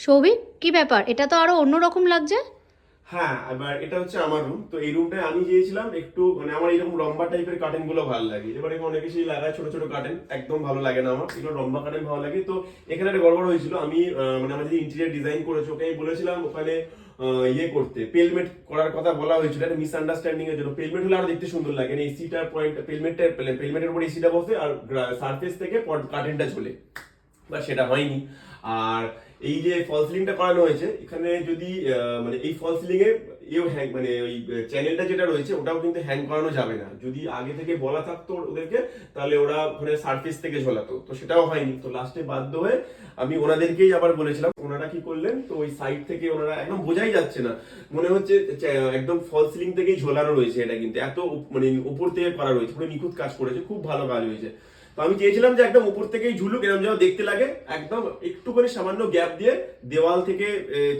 সৌভিক, কি ব্যাপার? এটা তো আরো অন্যরকম লাগছে। হ্যাঁ, এবার এটা হচ্ছে আমার রুম। তো এই রুমটায় আমি চেয়েছিলাম একটু মানে আমার এরকম লম্বা টাইপের কার্টেন গুলো ভালো লাগে। এবারে অনেকে সেই লাগায় ছোট ছোট কার্টেন, একদম ভালো লাগে না আমার, এগুলো লম্বা কার্টেন ভালো লাগে। তো এখানে একটা গড়বড় হয়েছিল। আমি মানে আমার যে ইন্টেরিয়র ডিজাইন করেছে ওকে আমি বলেছিলাম ওখানে ইয়ে করতে, পেলমেট করার কথা বলা হয়েছিল, একটা মিসআন্ডারস্ট্যান্ডিং এর জন্য। পেলমেট হলে আরো দেখতে সুন্দর লাগে, এসিটা পয়েন্ট পেলমেটের উপর এসিটা বসে আর সারফেস থেকে কার্টেনটা ঝোলে, বা সেটা হয়নি। আর এই যে ফল সিলিংটা করানো হয়েছে এখানে, যদি মানে এই ফল সিলিং এ এও হ্যাং মানে ওই চ্যানেলটা যেটা রয়েছে ওটাও কিন্তু হ্যাং করানো যাবে না। যদি আগে থেকে বলা থাকতো ওদেরকে, তাহলে ওরা ওখানে সারফেস থেকে ঝোলাতো, তো সেটাও হয়নি। তো লাস্টে বাধ্য হয়ে আমি ওনাদেরকেই আবার বলেছিলাম। ওনারা কি করলেন, তো ওই সাইড থেকে ওনারা, একদম বোঝাই যাচ্ছে না, মনে হচ্ছে একদম ফল সিলিং থেকেই ঝোলানো রয়েছে। এটা কিন্তু এত মানে উপর থেকে করা রয়েছে, পুরো নিখুঁত কাজ করেছে, খুব ভালো কাজ হয়েছে। তো আমি চেয়েছিলাম যে একদম উপর থেকেই ঝুলুক, এরকম যেন দেখতে লাগে, একদম একটুখানি সামান্য গ্যাপ দিয়ে দেওয়াল থেকে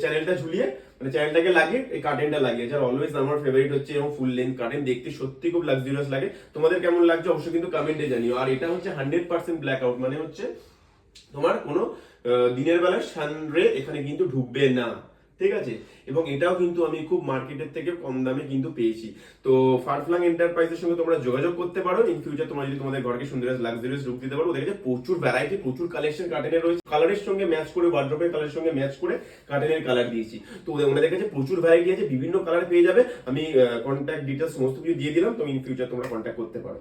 চ্যানেলটা ঝুলিয়ে, মানে চ্যানেলটাকে লাগিয়ে এই কার্টেনটা লাগিয়ে, যার অলওয়েজ আমার ফেভারিট হচ্ছে এরকম ফুল লেন্থ কার্টেন, দেখতে সত্যি খুব লাক্সারিয়াস লাগে। তোমাদের কেমন লাগছে অবশ্যই কিন্তু কমেন্টে জানিও। আর এটা হচ্ছে 100% ব্ল্যাক আউট, মানে হচ্ছে তোমার কোনো দিনের বেলায় সানরে এখানে কিন্তু ঢুকবে না, ঠিক আছে? এবং এটাও কিন্তু আমি খুব মার্কেটের থেকে কম দামে কিন্তু পেয়েছি। তো ফারফ্লাং এন্টারপ্রাইজের সঙ্গে তোমরা যোগাযোগ করতে পারো। ইন ফিউচার তোমরা যদি তোমাদের ঘরকে সুন্দর লাক্সারিয়াস লুক দিতে পারো, ওদের কাছে প্রচুর ভ্যারাইটি, প্রচুর কালেকশন কার্টেনের রয়েছে। কালারের সঙ্গে ম্যাচ করে, ওয়ার্ড্রোবের কালারের সঙ্গে ম্যাচ করে কার্টেনের কালার দিয়েছি। তো ওদের কাছে প্রচুর ভ্যারাইটি আছে, বিভিন্ন কালার পেয়ে যাবে। আমি কন্ট্যাক্ট ডিটেলস সমস্ত কিছু দিয়ে দিলাম, তো ইন ফিউচার তোমরা কন্ট্যাক্ট করতে পারো।